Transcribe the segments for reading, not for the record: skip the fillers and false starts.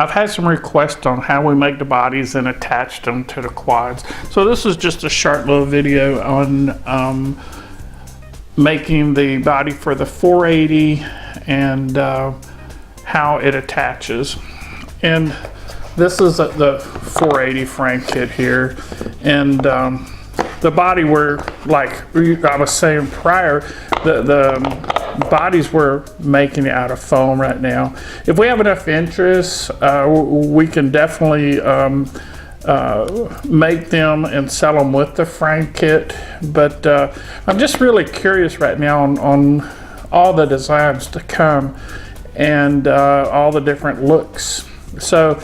I've had some requests on how we make the bodies and attach them to the quads. So this is just a short little video on making the body for the 480 and how it attaches. And this is the 480 frame kit here. And the body were, like I was saying prior, the bodies we're making out of foam right now. If we have enough interest, we can definitely make them and sell them with the frame kit. But I'm just really curious right now on all the designs to come and all the different looks. So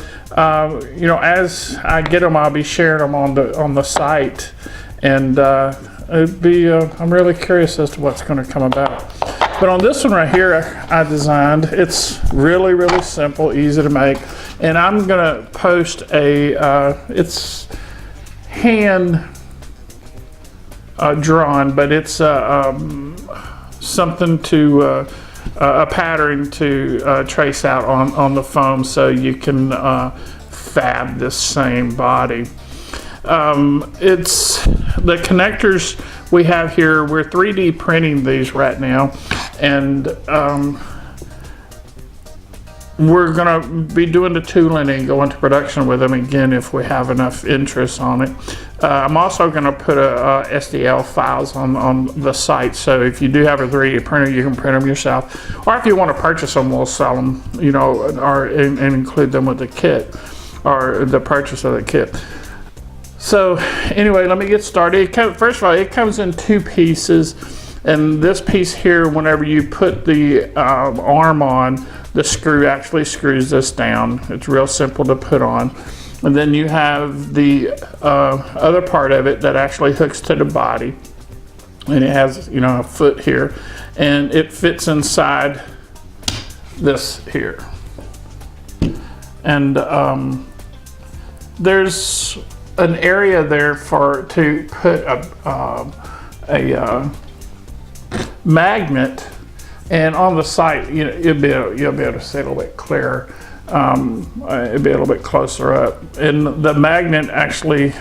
you know, as I get them, I'll be sharing them on the site, and it'd be I'm really curious as to what's going to come about. But on this one right here, I designed, it's really, really simple, easy to make. And I'm gonna post it's hand drawn, but it's something to, a pattern to trace out on the foam so you can fab this same body. It's the connectors we have here, we're 3D printing these right now, and we're gonna be doing the tooling and go into production with them again if we have enough interest on it. I'm also gonna put a STL files on the site, so if you do have a 3D printer, you can print them yourself, or if you want to purchase them, we'll sell them, you know, or and include them with the kit or the purchase of the kit. So anyway, let me get started. First of all, it comes in two pieces, and this piece here, whenever you put the arm on, the screw actually screws this down. It's real simple to put on. And then you have the other part of it that actually hooks to the body, and it has, you know, a foot here, and it fits inside this here. And there's an area there to put a magnet, and on the site, you know, you'll be able to see a little bit clearer. It'll be a little bit closer up, and the magnet actually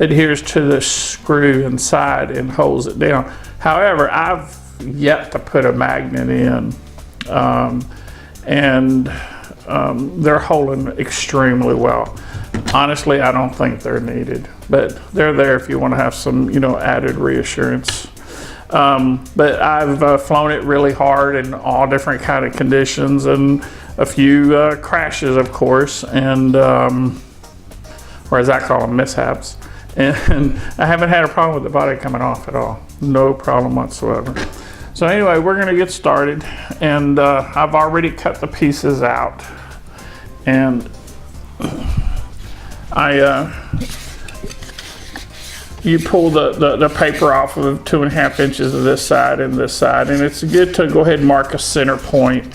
adheres to the screw inside and holds it down. However, I've yet to put a magnet in, and they're holding extremely well. Honestly, I don't think they're needed, but they're there if you want to have some, you know, added reassurance. But I've flown it really hard in all different kind of conditions, and a few crashes, of course, and or as I call them, mishaps. And I haven't had a problem with the body coming off at all. No problem whatsoever. So anyway, we're going to get started, and I've already cut the pieces out, and you pull the paper off of 2.5 inches of this side and this side, and it's good to go ahead and mark a center point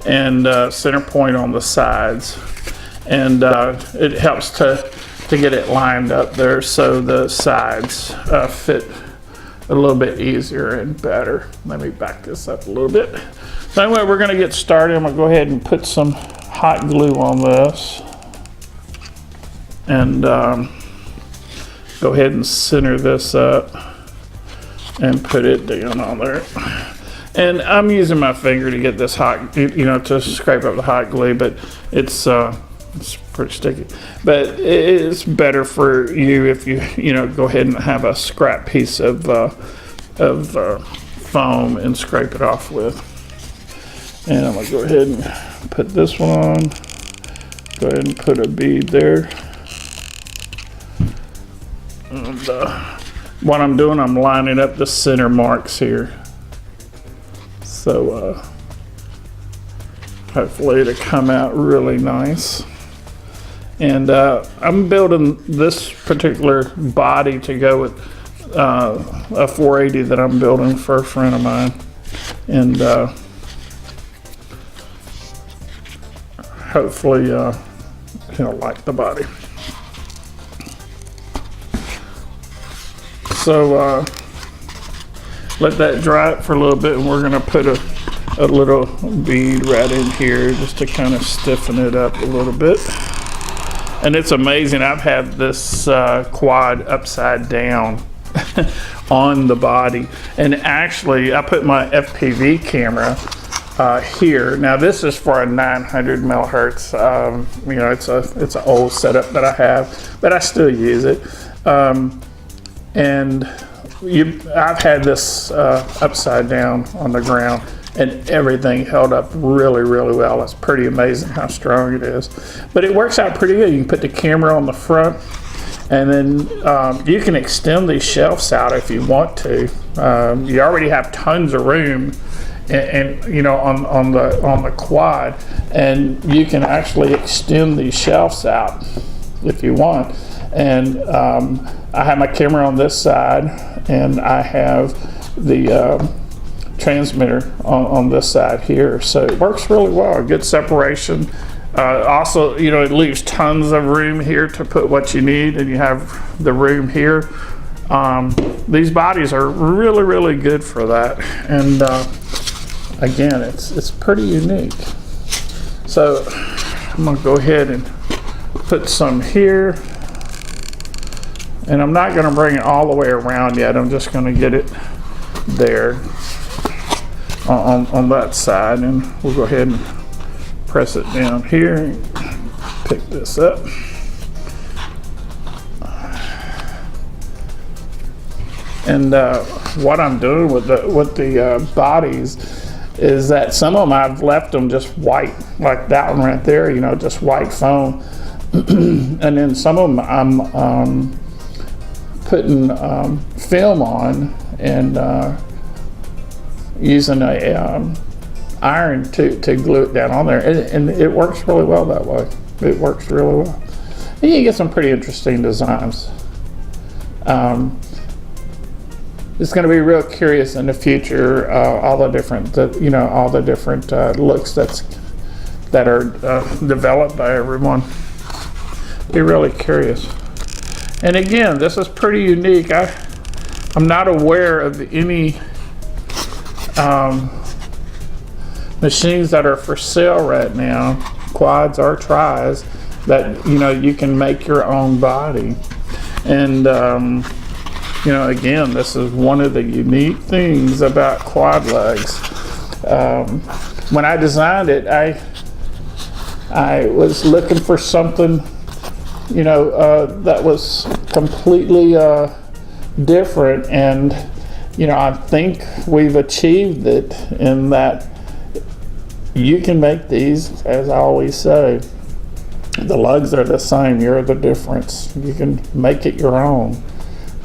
and center point on the sides, and it helps to get it lined up there so the sides fit a little bit easier and better. Let me back this up a little bit. So anyway, we're going to get started. I'm going to go ahead and put some hot glue on this, and go ahead and center this up and put it down on there. And I'm using my finger to get this hot, you know, to scrape up the hot glue, but it's pretty sticky. But it's better for you if you know, go ahead and have a scrap piece of foam and scrape it off with. And I'm gonna go ahead and put this one on. Go ahead and put a bead there. And what I'm doing, I'm lining up the center marks here. So hopefully it'll come out really nice. And I'm building this particular body to go with a 480 that I'm building for a friend of mine. And hopefully he'll like the body. So let that dry up for a little bit, and we're going to put a a little bead right in here just to kind of stiffen it up a little bit. And it's amazing, I've had this quad upside down on the body, and actually I put my FPV camera here. Now this is for a 900 millihertz. You know, it's an old setup that I have, but I still use it. And I've had this upside down on the ground, and everything held up really, really well. It's pretty amazing how strong it is. But it works out pretty good. You can put the camera on the front, and then you can extend these shelves out if you want to. You already have tons of room, and you know, on the quad, and you can actually extend these shelves out if you want. And I have my camera on this side, and I have the transmitter on this side here, so it works really well. Good separation. Also, you know, it leaves tons of room here to put what you need, and you have the room here. These bodies are really, really good for that, and again, it's pretty unique. So I'm gonna go ahead and put some here, and I'm not gonna bring it all the way around yet. I'm just gonna get it there on that side, and we'll go ahead and press it down here and pick this up. And what I'm doing with the bodies is that some of them I've left them just white, like that one right there, you know, just white foam. And then some of them I'm putting film on and using a iron to glue it down on there, and it works really well that way. It works really well. And you get some pretty interesting designs. It's going to be real curious in the future, all the different looks that are developed by everyone. Be really curious. And again, this is pretty unique. I'm not aware of any machines that are for sale right now, quads or tris, that you can make your own body. And again, this is one of the unique things about QuadLugs. When I designed it, I was looking for something that was completely different, and I think we've achieved it in that you can make these, as I always say, the lugs are the same, you're the difference. You can make it your own.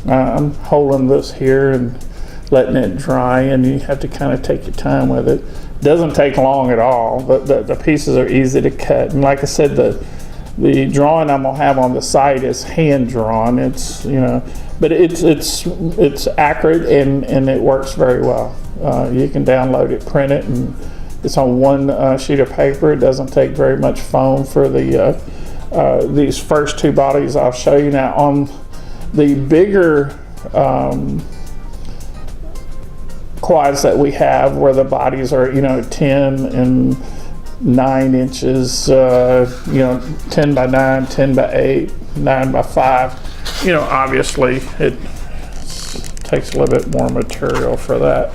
I'm holding this here and letting it dry, and you have to kind of take your time with it. It doesn't take long at all, but the pieces are easy to cut. And like I said, the drawing I'm gonna have on the site is hand drawn. It's but it's accurate, and it works very well. You can download it, print it, and it's on one sheet of paper. It doesn't take very much foam for these first two bodies I'll show you. Now on the bigger quads that we have, where the bodies are 10 and 9 inches, 10 by 9, 10 by 8, 9 by 5, obviously it takes a little bit more material for that,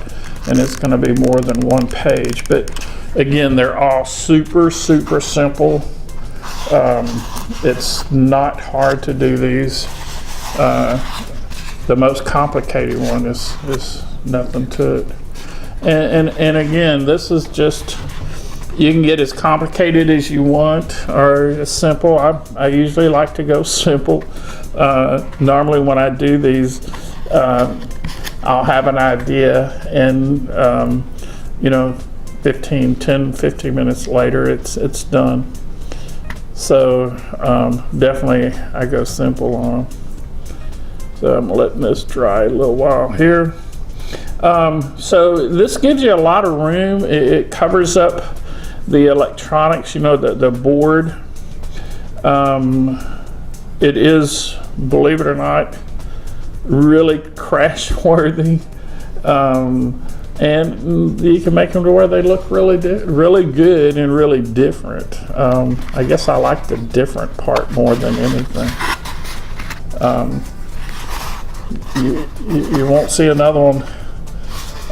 and it's going to be more than one page. But again, they're all super simple. It's not hard to do these. The most complicated one is nothing to it. And again, this is just, you can get as complicated as you want or as simple. I usually like to go simple. Normally when I do these, I'll have an idea, and 15 minutes later it's done. So definitely I go simple on them. So I'm letting this dry a little while here. So this gives you a lot of room. It covers up the electronics, the board. It is, believe it or not, really crash worthy. And you can make them to where they look really good and really different. I guess I like the different part more than anything. You won't see another one,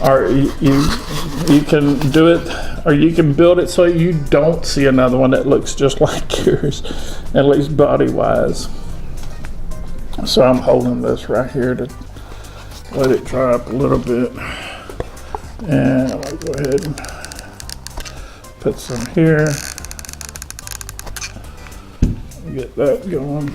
or you can do it, or you can build it so you don't see another one that looks just like yours, at least body wise. So I'm holding this right here to let it dry up a little bit. And I'll go ahead and put some here. Get that going.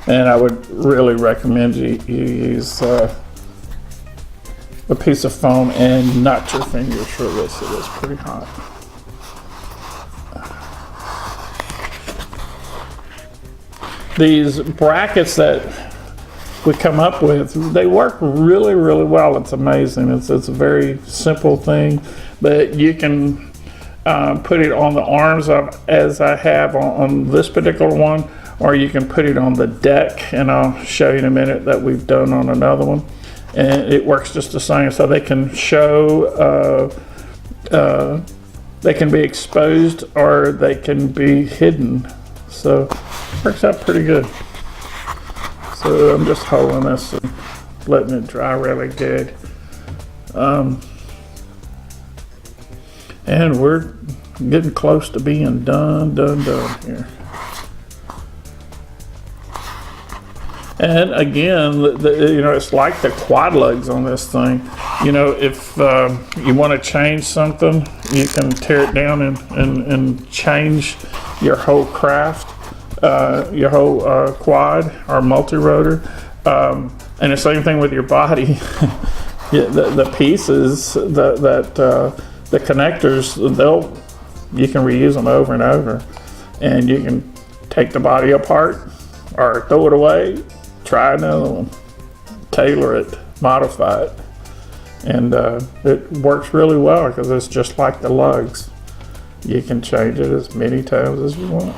And I would really recommend you use a piece of foam and not your fingers for this. It is pretty hot. These brackets that we come up with, they work really, really well. It's amazing. It's a very simple thing, but you can put it on the arms as I have on this particular one, or you can put it on the deck, and I'll show you in a minute that we've done on another one. And it works just the same. So they can show, they can be exposed or they can be hidden. So it works out pretty good. So I'm just holding this and letting it dry really good. And we're getting close to being done here. And again, you know, it's like the QuadLugs on this thing. You know, if you want to change something, you can tear it down and change your whole craft, your whole quad or multi-rotor. And the same thing with your body. The pieces, the connectors, you can reuse them over and over. And you can take the body apart or throw it away. Try another one, tailor it, modify it, and it works really well because it's just like the lugs. You can change it as many times as you want.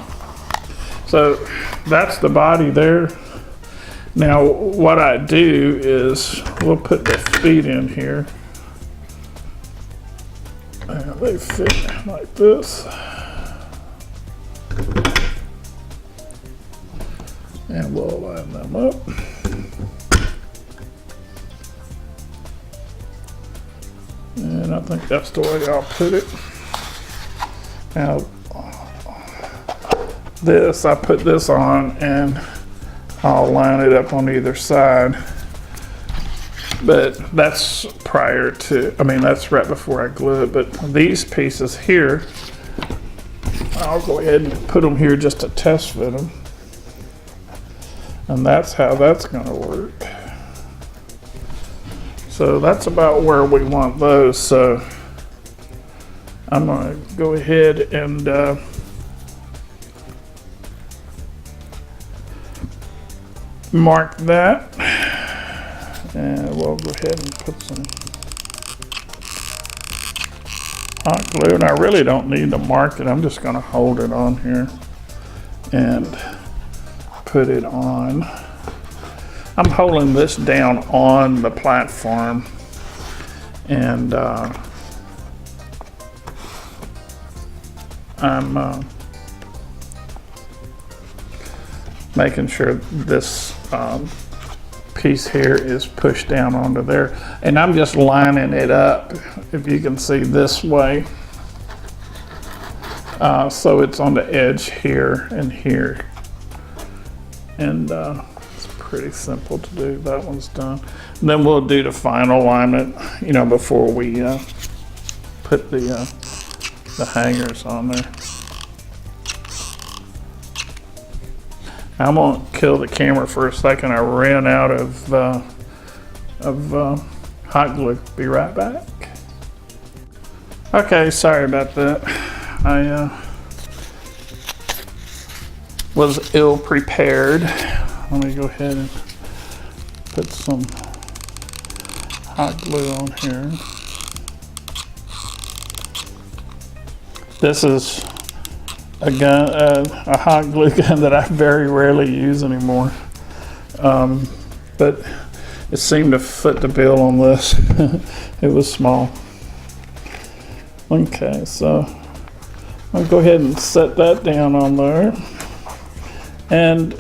So that's the body there. Now what I do is we'll put the feet in here. And they fit like this. And we'll line them up. And I think that's the way I'll put it. Now, I put this on and I'll line it up on either side. But that's prior to, that's right before I glue it. But these pieces here, I'll go ahead and put them here just to test fit them. And that's how that's going to work. So that's about where we want those. So I'm going to go ahead and mark that. And we'll go ahead and put some hot glue. And I really don't need to mark it. I'm just going to hold it on here and put it on. I'm holding this down on the platform, and I'm making sure this piece here is pushed down onto there, and I'm just lining it up, if you can see, this way, so it's on the edge here and here. And it's pretty simple to do. That one's done. And then we'll do the final alignment, before we put the hangers on there. I'm gonna kill the camera for a second. I ran out of hot glue. Be right back. Okay, sorry about that. I was ill prepared. Let me go ahead and put some hot glue on here. This is a hot glue gun that I very rarely use anymore. But it seemed to fit the bill on this. It was small. Okay, so I'll go ahead and set that down on there. And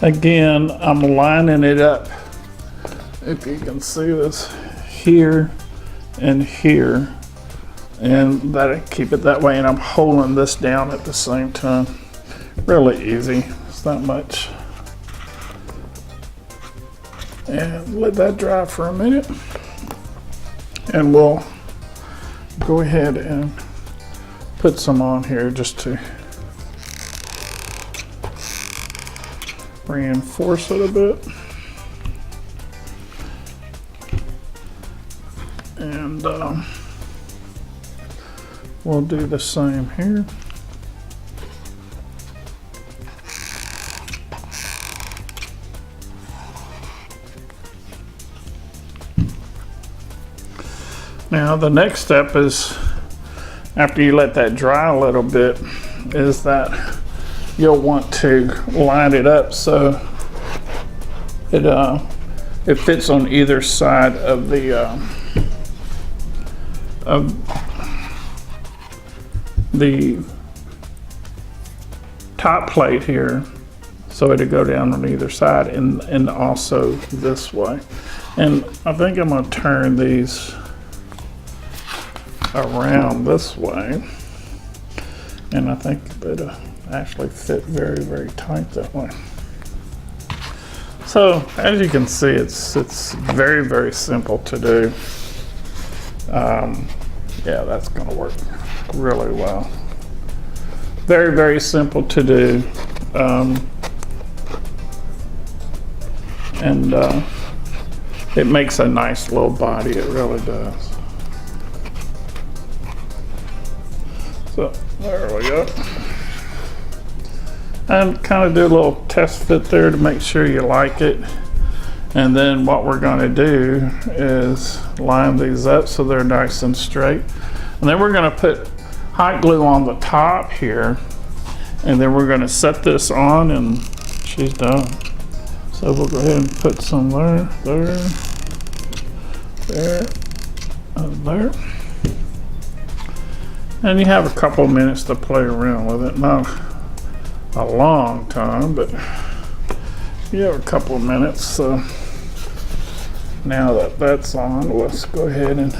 again, I'm lining it up. If you can see this here and here. And that'll keep it that way, and I'm holding this down at the same time. Really easy, it's not much. And let that dry for a minute. And we'll go ahead and put some on here just to reinforce it a bit. And we'll do the same here. Now the next step is, after you let that dry a little bit, is that you'll want to line it up so it fits on either side of the top plate here, so it'll go down on either side, and also this way. And I think I'm going to turn these around this way, and I think it'll actually fit very, very tight that way. So as you can see, it's very, very simple to do. Yeah, that's going to work really well. Very, very simple to do. And it makes a nice little body, it really does. So there we go. And kind of do a little test fit there to make sure you like it. And then what we're going to do is line these up so they're nice and straight. And then we're going to put hot glue on the top here. And then we're going to set this on, and she's done. So we'll go ahead and put some there, and there. And you have a couple of minutes to play around with it. Not a long time, but you have a couple of minutes. So now that that's on, let's go ahead and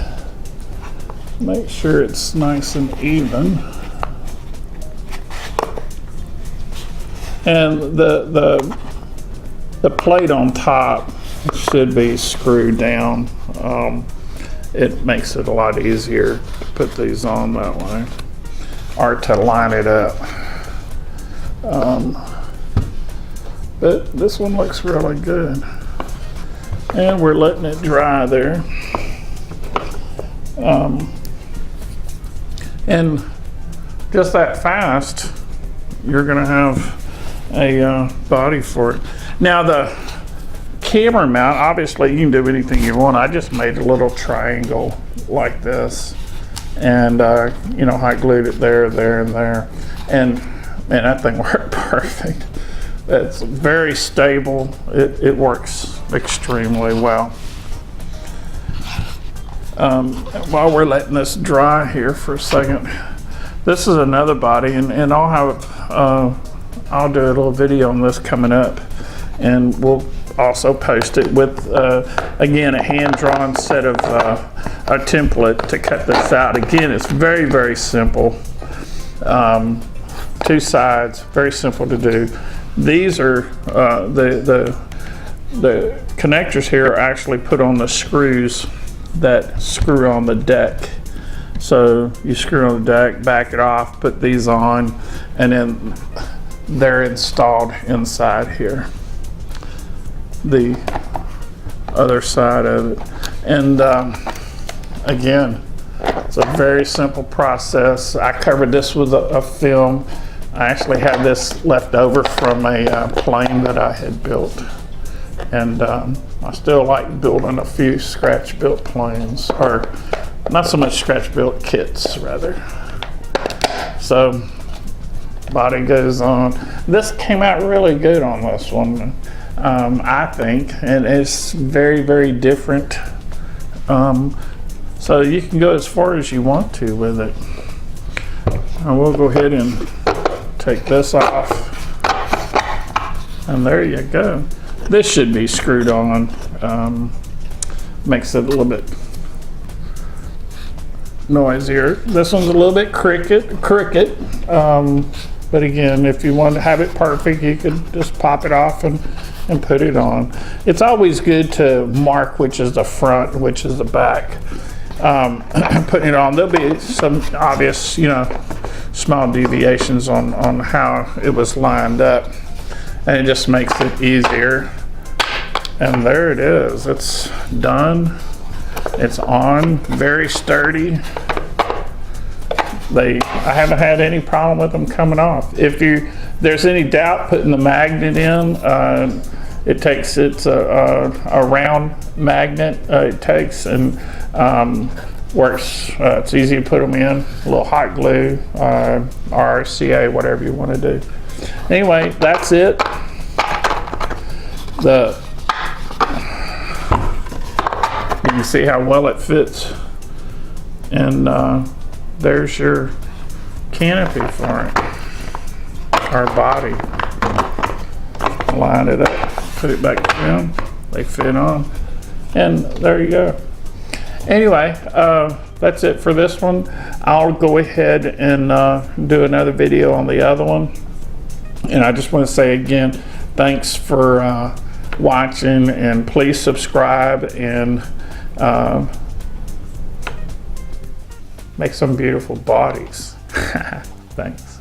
make sure it's nice and even. And the plate on top should be screwed down. It makes it a lot easier to put these on that way, or to line it up. But this one looks really good. And we're letting it dry there. And just that fast, you're gonna have a body for it. Now the camera mount, obviously you can do anything you want. I just made a little triangle like this, and you know, I glued it there, there, and there, and man, that thing worked perfect. It's very stable. It works extremely well. While we're letting this dry here for a second, this is another body, and I'll do a little video on this coming up, and we'll also post it with again a hand-drawn set of a template to cut this out. Again, it's very, very simple. Two sides, very simple to do. These are the connectors here are actually put on the screws that screw on the deck. So you screw on the deck, back it off, put these on, and then they're installed inside here, the other side of it. And again, it's a very simple process. I covered this with a film. I actually had this left over from a plane that I had built, and I still like building a few scratch-built planes, or not so much scratch-built kits, rather. So body goes on. This came out really good on this one, I think, and it's very, very different. So you can go as far as you want to with it. I will go ahead and take this off, and there you go. This should be screwed on. Makes it a little bit noisier. This one's a little bit crooked. But again, if you want to have it perfect, you could just pop it off and put it on. It's always good to mark which is the front, which is the back. Putting it on, there'll be some obvious, small deviations on how it was lined up, and it just makes it easier. And there it is. It's done. It's on. Very sturdy. I haven't had any problem with them coming off. If there's any doubt putting the magnet in, it's a round magnet it takes, and works. It's easy to put them in. A little hot glue, RCA, whatever you want to do. Anyway, that's it. You can see how well it fits, and there's your canopy for it, our body. Line it up, put it back down, they fit on, and there you go. Anyway, that's it for this one. I'll go ahead and do another video on the other one, and I just want to say again, thanks for watching, and please subscribe and make some beautiful bodies. Thanks.